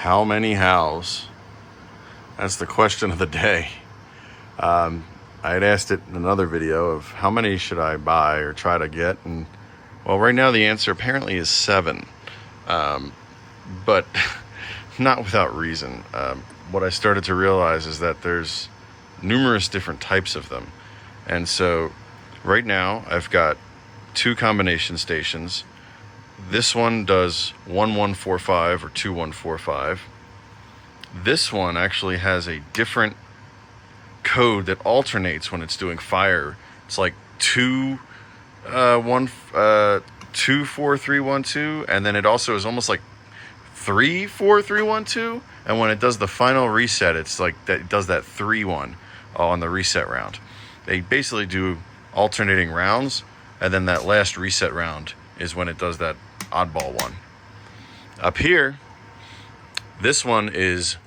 How many Hows? That's the question of the day. I had asked it in another video of how many should I buy or try to get, and well, right now the answer apparently is 7, but not without reason. What I started to realize is that there's numerous different types of them, and so right now I've got 2 combination stations. This one does 1145 or 2145. This one actually has a different code that alternates when it's doing fire. It's like 24312, and then it also is almost like 34312. And when it does the final reset, it's like that it does that 3-1 on the reset round. They basically do alternating rounds, and then that last reset round is when it does that oddball one. Up here, this one is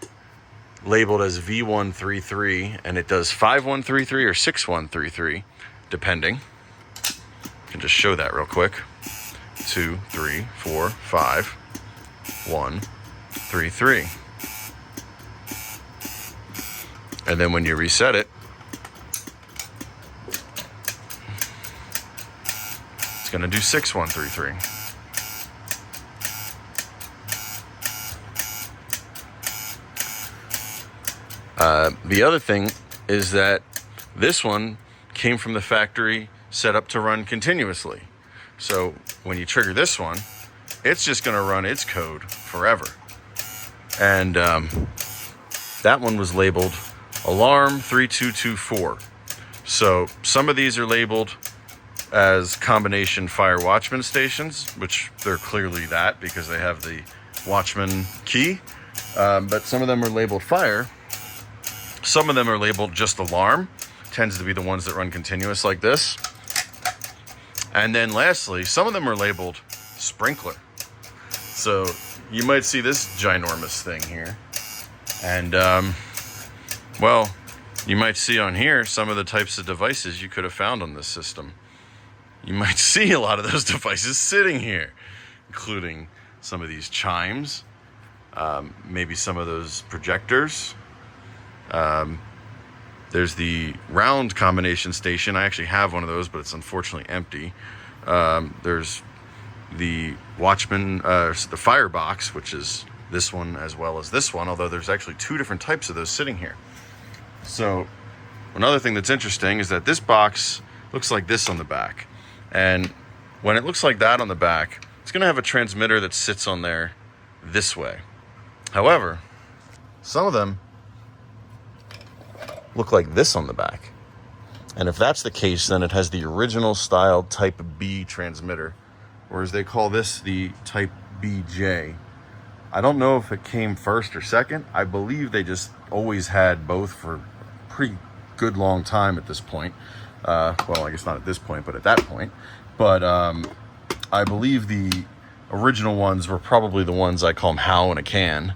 labeled as V133, and it does 5133 or 6133, depending. I can just show that real quick. 2, 3, 4, 5, 1, 3, 3. And then when you reset it, it's going to do 6133. The other thing is that this one came from the factory set up to run continuously. So when you trigger this one, it's just going to run its code forever. And that one was labeled alarm 3224. So some of these are labeled as combination fire watchman stations, which they're clearly that because they have the watchman key. But some of them are labeled fire. Some of them are labeled just alarm. Tends to be the ones that run continuous like this. And then lastly, some of them are labeled sprinkler. So you might see this ginormous thing here. And, well, you might see on here some of the types of devices you could have found on this system. You might see a lot of those devices sitting here, including some of these chimes, maybe some of those projectors. There's the round combination station. I actually have one of those, but it's unfortunately empty. There's the watchman, the firebox, which is this one as well as this one, although there's actually 2 different types of those sitting here. So another thing that's interesting is that this box looks like this on the back. And when it looks like that on the back, it's going to have a transmitter that sits on there this way. However, some of them look like this on the back. And if that's the case, then it has the original style type B transmitter, whereas they call this the type BJ. I don't know if it came first or second. I believe they just always had both for a pretty good long time at this point. Well, I guess not at this point, but at that point. But I believe the original ones were probably the ones I call them Howe in a can.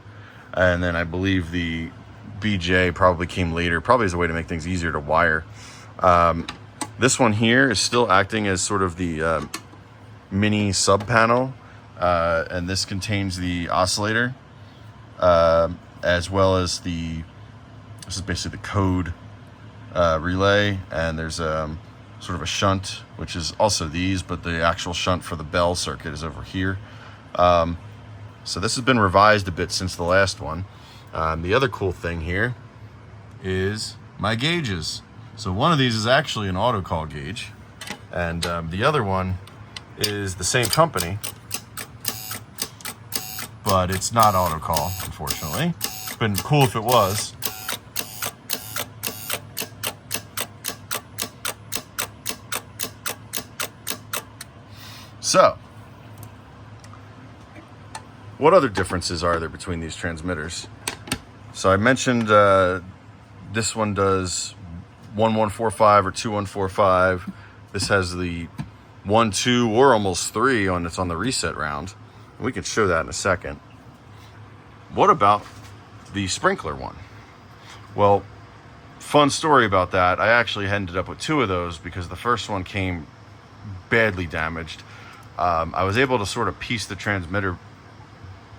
And then I believe the BJ probably came later, probably as a way to make things easier to wire. This one here is still acting as sort of the mini sub panel, and this contains the oscillator, as well as this is basically the code relay, and there's sort of a shunt, which is also these, but the actual shunt for the bell circuit is over here. So this has been revised a bit since the last one. The other cool thing here is my gauges. So one of these is actually an Autocall gauge, and the other one is the same company, but it's not Autocall, unfortunately. It's been cool if it was. So, what other differences are there between these transmitters? So I mentioned this one does 1145 or 2145. This has the 1, 2, or almost 3 on it's on the reset round. We can show that in a second. What about the sprinkler one? Well, fun story about that. I actually ended up with 2 of those because the first one came badly damaged. I was able to sort of piece the transmitter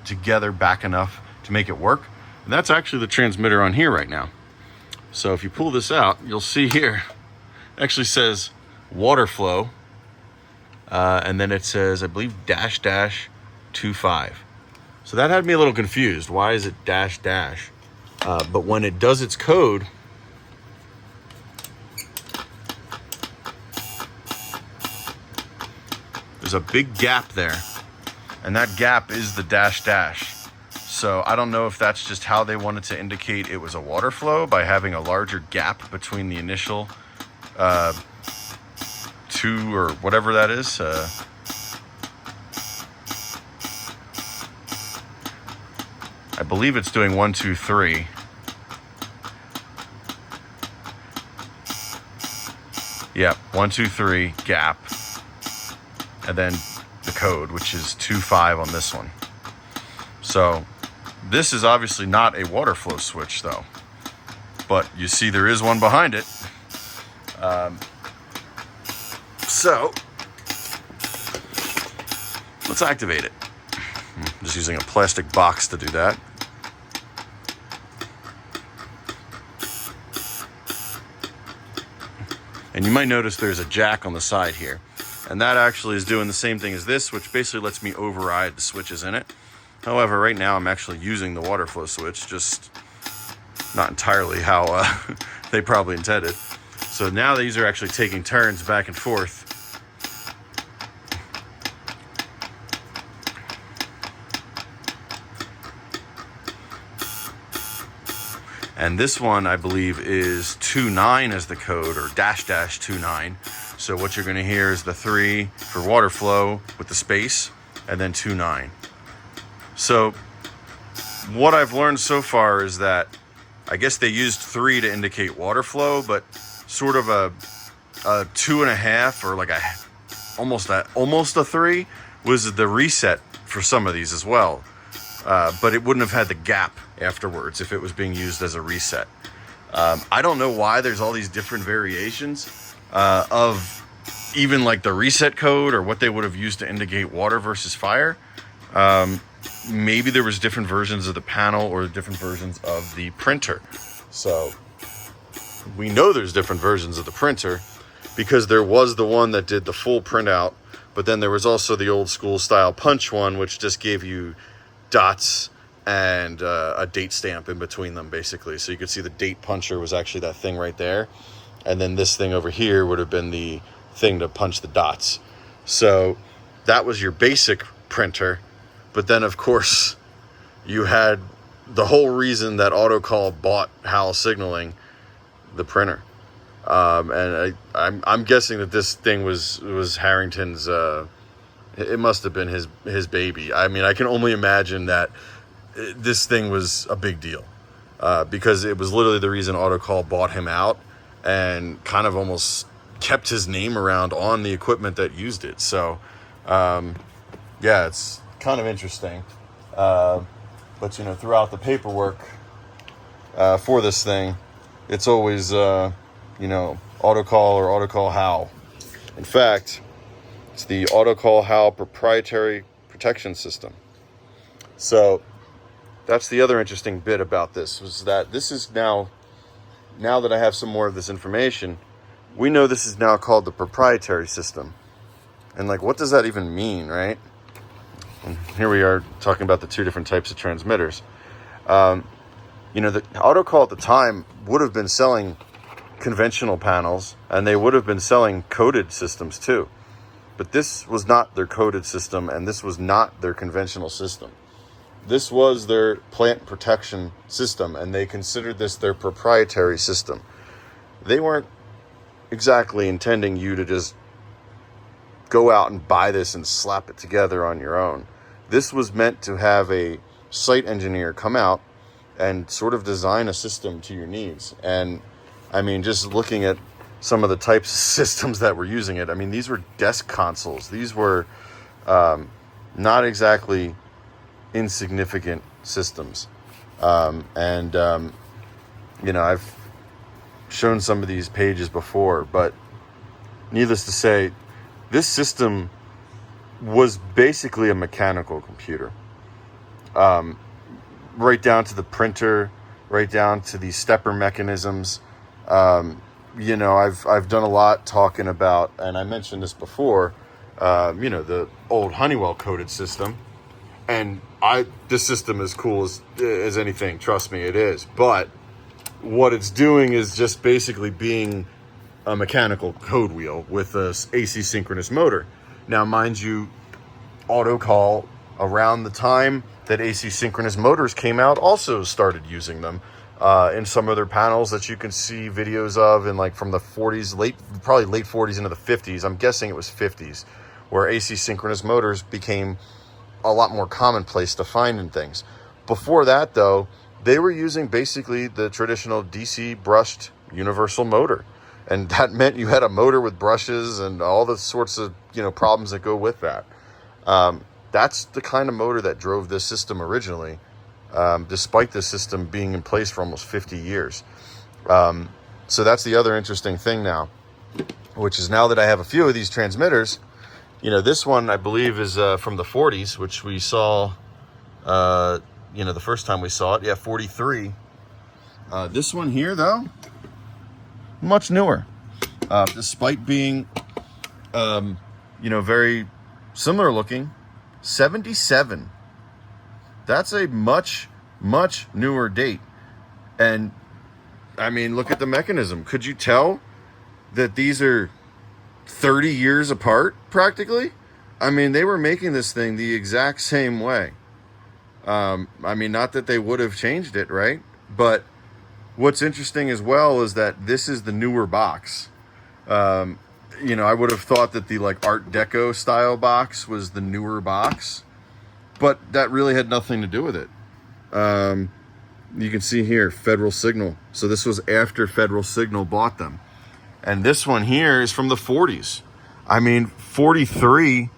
together back enough to make it work. And that's actually the transmitter on here right now. So if you pull this out, you'll see here, it actually says Waterflow, and then it says, I believe, --25. So that had me a little confused. Why is it --? But when it does its code, there's a big gap there, and that gap is the --. So I don't know if that's just how they wanted to indicate it was a water flow by having a larger gap between the initial 2 or whatever that is. I believe it's doing 1, 2, 3. Yeah, 1, 2, 3 gap, and then the code, which is 2.5 on this one. So this is obviously not a water flow switch though, but you see there is one behind it. So let's activate it. I'm just using a plastic box to do that. And you might notice there's a jack on the side here. And that actually is doing the same thing as this, which basically lets me override the switches in it. However, right now I'm actually using the water flow switch, just not entirely how they probably intended. So now these are actually taking turns back and forth. And this one, I believe, is 2.9 as the code, or --29. So what you're gonna hear is the 3 for water flow with the space, and then 2.9. So what I've learned so far is that I guess they used 3 to indicate water flow, but sort of a 2.5 or like almost a 3 was the reset for some of these as well. But it wouldn't have had the gap afterwards if it was being used as a reset. I don't know why there's all these different variations of even like the reset code or what they would have used to indicate water versus fire. Maybe there was different versions of the panel or different versions of the printer. So we know there's different versions of the printer because there was the one that did the full printout, but then there was also the old school style punch one, which just gave you dots and a date stamp in between them, basically. So you could see the date puncher was actually that thing right there. And then this thing over here would have been the thing to punch the dots. So that was your basic printer. But then, of course, you had the whole reason that Autocall bought Howe Signaling, the printer. And I'm guessing that this thing was Harrington's. It must have been his baby. I mean, I can only imagine that this thing was a big deal because it was literally the reason Autocall bought him out and kind of almost kept his name around on the equipment that used it. So, yeah, it's kind of interesting. But, you know, throughout the paperwork for this thing, it's always, you know, Autocall or Autocall-Howe. In fact, it's the Autocall-Howe Proprietary Protection System. So that's the other interesting bit about this, was that this is now that I have some more of this information, we know this is now called the proprietary system. And like, what does that even mean, right? And here we are talking about the two different types of transmitters. You know, the Autocall at the time would have been selling conventional panels, and they would have been selling coded systems too. But this was not their coded system, and this was not their conventional system. This was their plant protection system, and they considered this their proprietary system. They weren't exactly intending you to just go out and buy this and slap it together on your own. This was meant to have a site engineer come out and sort of design a system to your needs. And I mean, just looking at some of the types of systems that were using it, I mean, these were desk consoles. These were not exactly insignificant systems. You know, I've shown some of these pages before, but needless to say, this system was basically a mechanical computer. right down to the printer, right down to the stepper mechanisms. You know, I've done a lot talking about, and I mentioned this before, you know, the old Honeywell coded system. And this system is cool as anything, trust me, it is. But what it's doing is just basically being a mechanical code wheel with a AC synchronous motor. Now, mind you, Autocall, around the time that AC synchronous motors came out, also started using them in some of their panels that you can see videos of, in like from the 40s, probably late 40s into the 50s. I'm guessing it was 50s, where AC synchronous motors became a lot more commonplace to find in things. Before that, though, they were using basically the traditional DC brushed universal motor. And that meant you had a motor with brushes and all the sorts of, you know, problems that go with that. That's the kind of motor that drove this system originally, despite this system being in place for almost 50 years. So that's the other interesting thing now, which is now that I have a few of these transmitters, you know, this one I believe is from the 40s, which we saw, you know, the first time we saw it. Yeah, 43. This one here, though, much newer, despite being, you know, very similar looking. 77. That's a much newer date. And I mean, look at the mechanism. Could you tell that these are 30 years apart practically? I mean, they were making this thing the exact same way. I mean, not that they would have changed it, right? But what's interesting as well is that this is the newer box. You know, I would have thought that the like Art Deco style box was the newer box, but that really had nothing to do with it. You can see here, Federal Signal. So this was after Federal Signal bought them. And this one here is from the 40s. I mean, 43,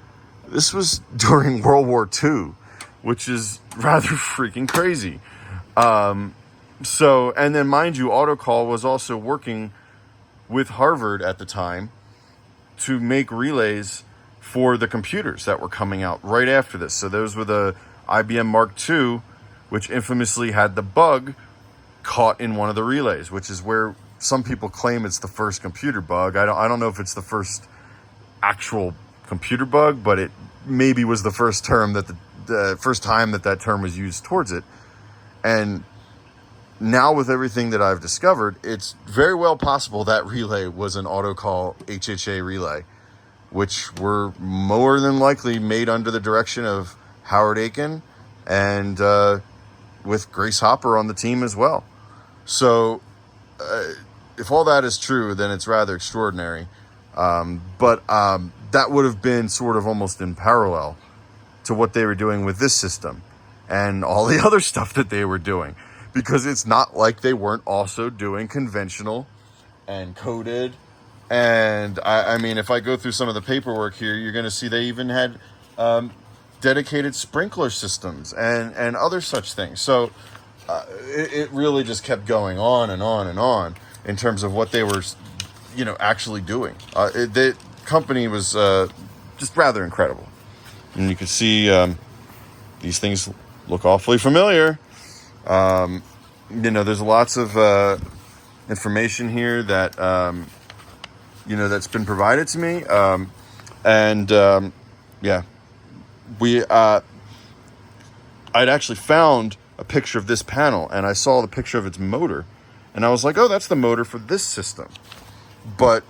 this was during World War II, which is rather freaking crazy. So, and then mind you, Autocall was also working with Harvard at the time to make relays for the computers that were coming out right after this. So those were the IBM Mark II, which infamously had the bug caught in one of the relays, which is where some people claim it's the first computer bug. I don't know if it's the first actual computer bug, but it maybe was the first term that the first time that term was used towards it. And now with everything that I've discovered, it's very well possible that relay was an Autocall HHA relay, which were more than likely made under the direction of Howard Aiken and with Grace Hopper on the team as well. So if all that is true, then it's rather extraordinary. But that would have been sort of almost in parallel to what they were doing with this system and all the other stuff that they were doing, because it's not like they weren't also doing conventional and coded. And I mean, if I go through some of the paperwork here, you're going to see they even had dedicated sprinkler systems and other such things. So it really just kept going on and on and on in terms of what they were, you know, actually doing. The company was just rather incredible. And you can see these things look awfully familiar. You know, there's lots of information here that, you know, that's been provided to me. Yeah, I'd actually found a picture of this panel, and I saw the picture of its motor, and I was like, oh, that's the motor for this system. But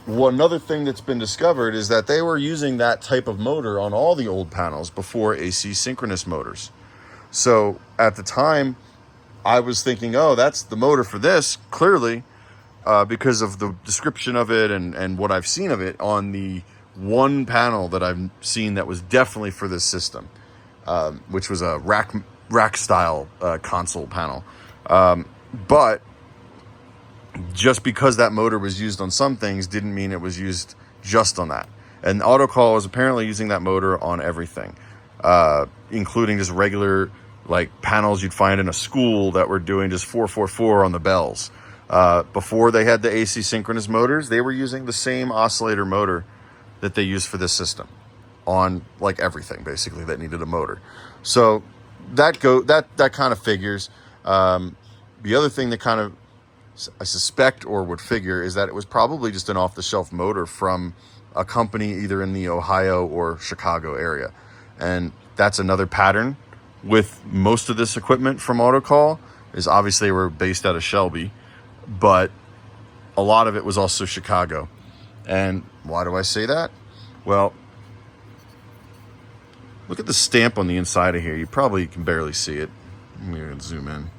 one other thing that's been discovered is that they were using that type of motor on all the old panels before AC synchronous motors. So at the time, I was thinking, oh, that's the motor for this, clearly, because of the description of it and what I've seen of it on the one panel that I've seen that was definitely for this system, which was a rack style console panel. But just because that motor was used on some things didn't mean it was used just on that. And Autocall was apparently using that motor on everything, including just regular like panels you'd find in a school that were doing just 444 on the bells. Before they had the AC synchronous motors, they were using the same oscillator motor that they used for this system on like everything basically that needed a motor. So that kind of figures. The other thing that kind of I suspect or would figure is that it was probably just an off-the-shelf motor from a company either in the Ohio or Chicago area. And that's another pattern with most of this equipment from Autocall, is obviously they were based out of Shelby, but a lot of it was also Chicago. And why do I say that? Well, look at the stamp on the inside of here. You probably can barely see it. I'm going to zoom in.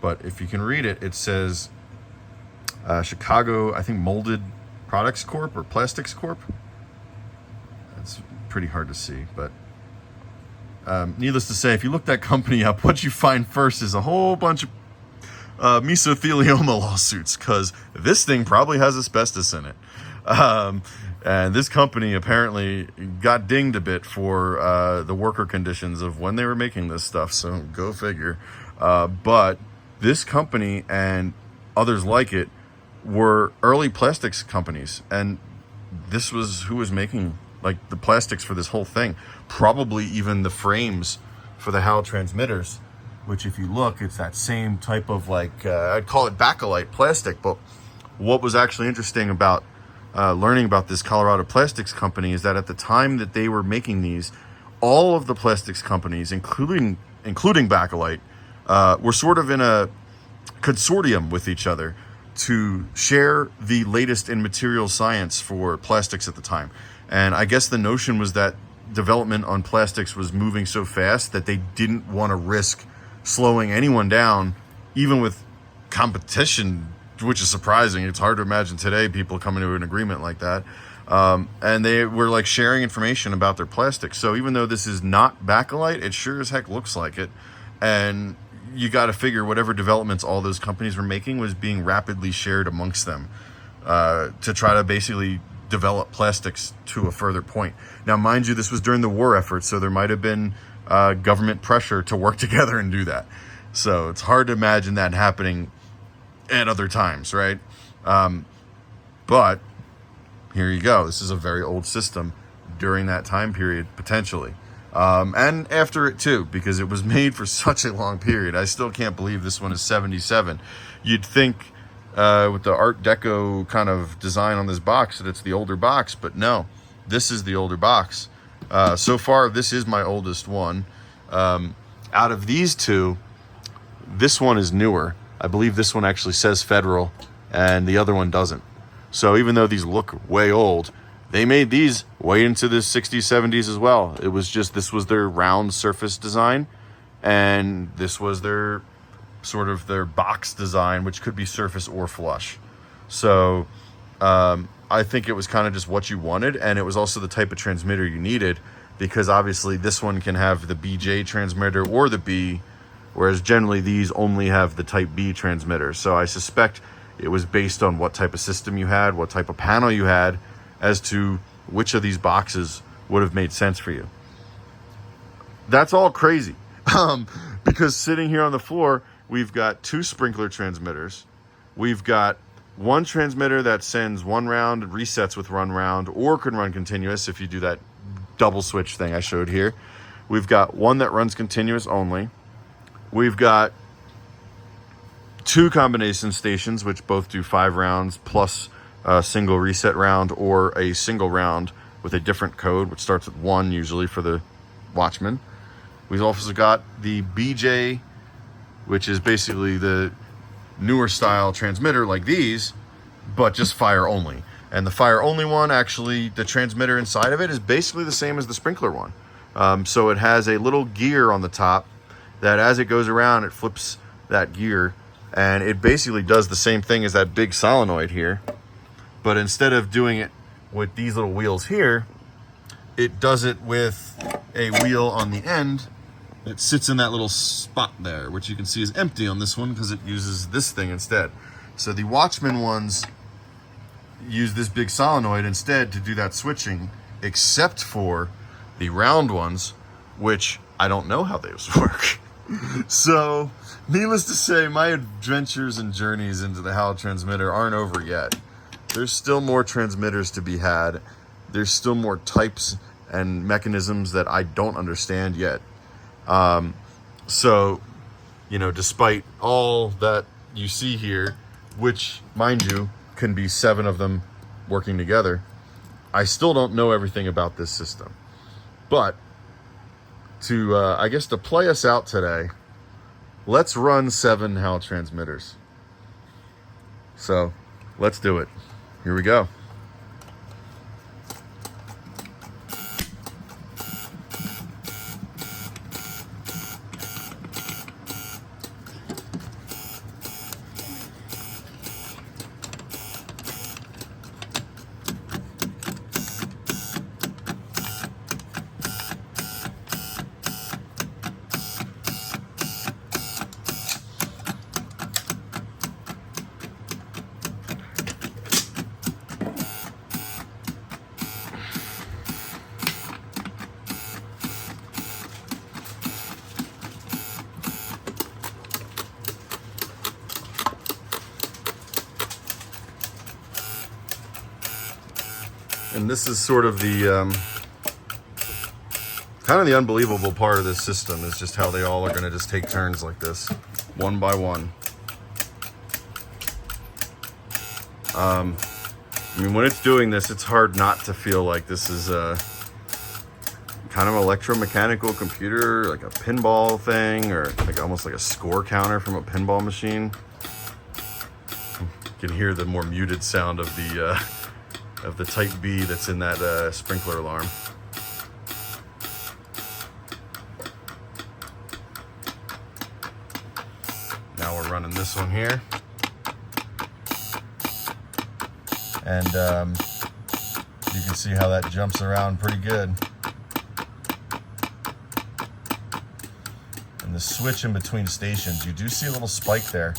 But if you can read it, it says Chicago, I think, Molded Products Corp. or Plastics Corp. That's pretty hard to see, but needless to say, if you look that company up, what you find first is a whole bunch of mesothelioma lawsuits, because this thing probably has asbestos in it. And this company apparently got dinged a bit for the worker conditions of when they were making this stuff, so go figure. But this company and others like it were early plastics companies, and this was who was making like the plastics for this whole thing, probably even the frames for the Howe transmitters, which if you look, it's that same type of like, I'd call it bakelite plastic. But what was actually interesting about learning about this Colorado plastics company is that at the time that they were making these, all of the plastics companies, including bakelite, were sort of in a consortium with each other to share the latest in material science for plastics at the time. And I guess the notion was that development on plastics was moving so fast that they didn't want to risk slowing anyone down, even with competition, which is surprising. It's hard to imagine today people coming to an agreement like that. And they were like sharing information about their plastics. So even though this is not bakelite, it sure as heck looks like it. And you got to figure whatever developments all those companies were making was being rapidly shared amongst them to try to basically develop plastics to a further point. Now, mind you, this was during the war effort, so there might have been government pressure to work together and do that. So it's hard to imagine that happening at other times, right? But here you go. This is a very old system during that time period, potentially. And after it too, because it was made for such a long period. I still can't believe this one is 77. You'd think with the Art Deco kind of design on this box that it's the older box, but no, this is the older box. So far, this is my oldest one. Out of these two, this one is newer. I believe this one actually says Federal and the other one doesn't. So even though these look way old, they made these way into the 60s, 70s as well. It was just, this was their round surface design, and this was their sort of their box design, which could be surface or flush. So I think it was kind of just what you wanted, and it was also the type of transmitter you needed, because obviously this one can have the BJ transmitter or the B, whereas generally these only have the type B transmitter. So I suspect it was based on what type of system you had, what type of panel you had, as to which of these boxes would have made sense for you. That's all crazy. Because sitting here on the floor, we've got two sprinkler transmitters. We've got one transmitter that sends one round, resets with one round, or can run continuous if you do that double switch thing I showed here. We've got one that runs continuous only. We've got two combination stations, which both do 5 rounds plus a single reset round, or a single round with a different code, which starts with 1 usually for the Watchman. We've also got the BJ, which is basically the newer style transmitter like these, but just fire only. And the fire only one, actually, the transmitter inside of it is basically the same as the sprinkler one. So it has a little gear on the top that as it goes around, it flips that gear, and it basically does the same thing as that big solenoid here. But instead of doing it with these little wheels here, it does it with a wheel on the end that sits in that little spot there, which you can see is empty on this one because it uses this thing instead. So the Watchman ones use this big solenoid instead to do that switching, except for the round ones, which I don't know how those work. So, needless to say, my adventures and journeys into the Howe transmitter aren't over yet. There's still more transmitters to be had. There's still more types and mechanisms that I don't understand yet. So, you know, despite all that you see here, which, mind you, can be 7 of them working together, I still don't know everything about this system. But to, I guess, to play us out today, let's run 7 Howe transmitters. So let's do it. Here we go. And this is sort of the kind of the unbelievable part of this system, is just how they all are going to just take turns like this, one by one. I mean, when it's doing this, it's hard not to feel like this is a kind of electro-mechanical computer, like a pinball thing, or like almost like a score counter from a pinball machine. You can hear the more muted sound of the type B that's in that sprinkler alarm. Now we're running this one here. And you can see how that jumps around pretty good. And the switch in between stations, you do see a little spike there.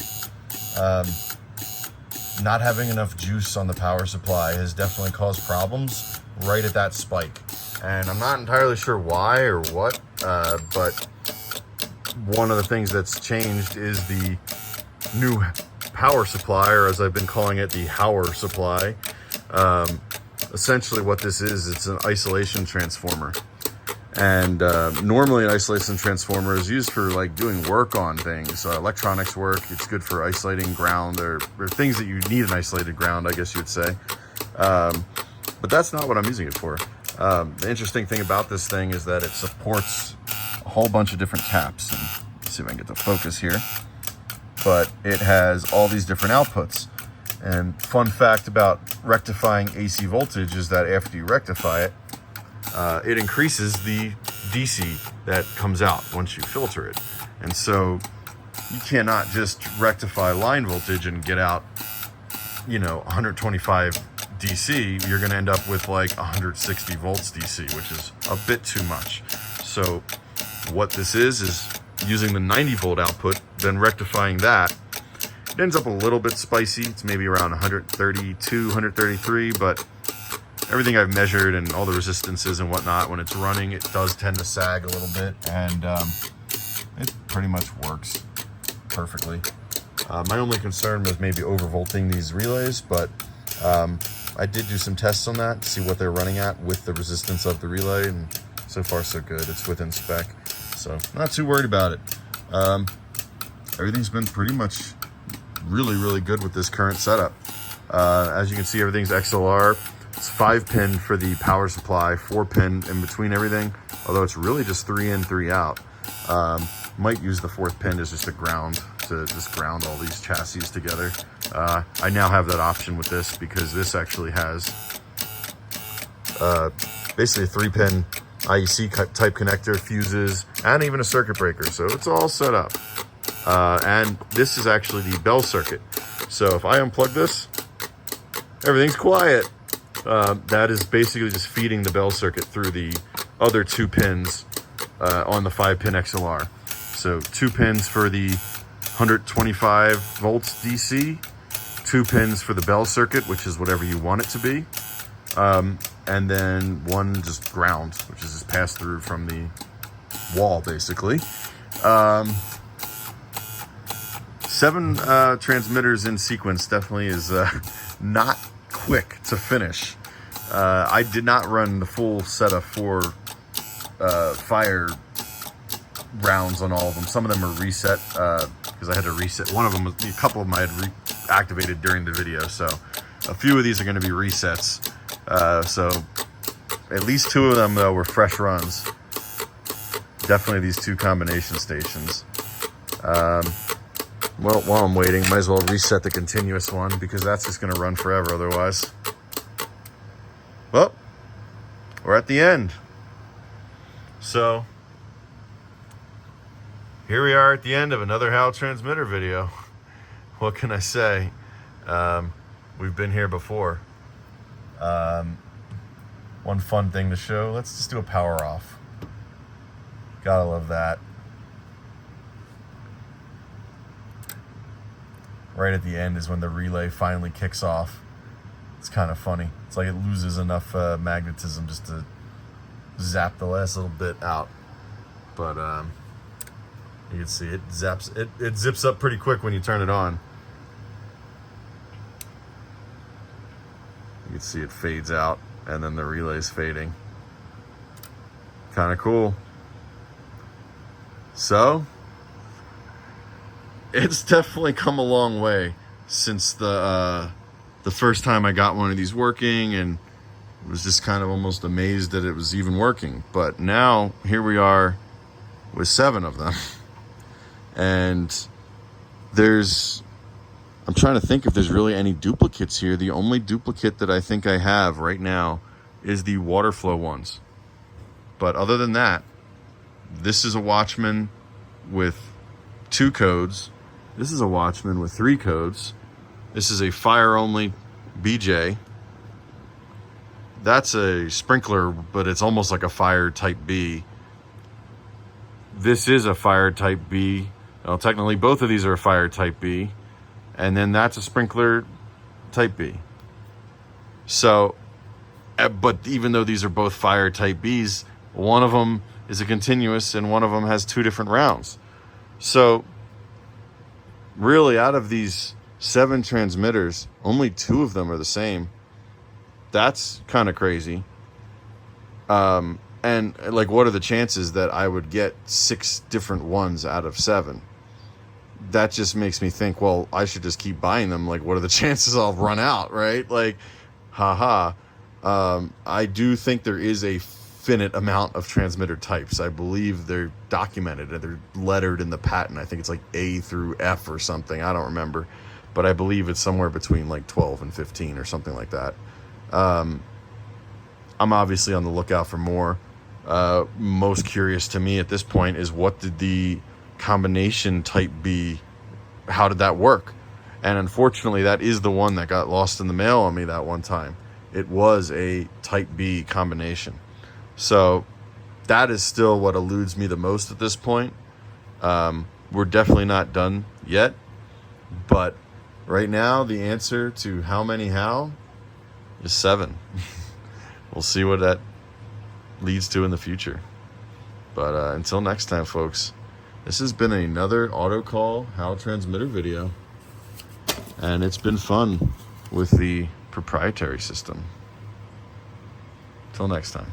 Not having enough juice on the power supply has definitely caused problems right at that spike. And I'm not entirely sure why or what, but one of the things that's changed is the new power supply, or as I've been calling it, the Howe-r supply. Essentially what this is, it's an isolation transformer. And normally an isolation transformer is used for like doing work on things, electronics work. It's good for isolating ground or things that you need an isolated ground, I guess you would say. But that's not what I'm using it for. The interesting thing about this thing is that it supports a whole bunch of different taps. And let's see if I can get the focus here. But it has all these different outputs. And fun fact about rectifying AC voltage is that after you rectify it, it increases the DC that comes out once you filter it. And so you cannot just rectify line voltage and get out, you know, 125 DC. You're going to end up with like 160 volts DC, which is a bit too much. So what this is using the 90 volt output, then rectifying that. It ends up a little bit spicy. It's maybe around 132, 133, but everything I've measured and all the resistances and whatnot, when it's running, it does tend to sag a little bit, and it pretty much works perfectly. My only concern was maybe overvolting these relays, but I did do some tests on that to see what they're running at with the resistance of the relay, and so far so good. It's within spec, so not too worried about it. Everything's been pretty much really good with this current setup. As you can see, everything's XLR. It's 5-pin for the power supply, 4-pin in between everything, although it's really just 3 in, 3 out. Might use the 4th pin as just a ground, to just ground all these chassis together. I now have that option with this because this actually has basically a 3-pin IEC type connector, fuses, and even a circuit breaker, so it's all set up. And this is actually the bell circuit. So if I unplug this, everything's quiet. That is basically just feeding the bell circuit through the other 2 pins on the 5-pin XLR. So 2 pins for the 125 volts DC, 2 pins for the bell circuit, which is whatever you want it to be, and then 1 just ground, which is just pass through from the wall, basically. 7 transmitters in sequence definitely is not quick to finish. I did not run the full set of 4 fire rounds on all of them. Some of them are reset because I had to reset. One of them, a couple of them I had activated during the video. So a few of these are going to be resets. So at least 2 of them though were fresh runs. Definitely these 2 combination stations. Well, while I'm waiting, might as well reset the continuous one because that's just going to run forever otherwise. Well, we're at the end. So here we are at the end of another Howe transmitter video. What can I say? We've been here before. One fun thing to show, let's just do a power off. Gotta love that. Right at the end is when the relay finally kicks off. It's kind of funny. It's like it loses enough magnetism just to zap the last little bit out. But you can see it zaps. It zips up pretty quick when you turn it on. You can see it fades out and then the relay's fading. Kind of cool. So it's definitely come a long way since the first time I got one of these working, and was just kind of almost amazed that it was even working. But now here we are with 7 of them. And I'm trying to think if there's really any duplicates here. The only duplicate that I think I have right now is the Waterflow ones. But other than that, this is a Watchman with 2 codes. This is a Watchman with 3 codes. This is a fire-only BJ. That's a sprinkler, but it's almost like a fire type B. This is a fire type B. Well, technically, both of these are a fire type B. And then that's a sprinkler type B. So, but even though these are both fire type Bs, one of them is a continuous and one of them has 2 different rounds. So, really, out of these 7 transmitters, only 2 of them are the same. That's kind of crazy. And like, what are the chances that I would get 6 different ones out of 7? That just makes me think, well, I should just keep buying them. Like, what are the chances I'll run out, right? Like, haha. I do think there is a finite amount of transmitter types. I believe they're documented and they're lettered in the patent. I think it's like A through F or something. I don't remember. But I believe it's somewhere between like 12 and 15 or something like that. I'm obviously on the lookout for more. Most curious to me at this point is, what did the combination type B, how did that work? And unfortunately, that is the one that got lost in the mail on me that one time. It was a type B combination. So that is still what eludes me the most at this point. We're definitely not done yet, but right now the answer to how many Howe is 7. We'll see what that leads to in the future. But until next time, folks, this has been another Autocall-Howe transmitter video, and it's been fun with the proprietary system. Till next time.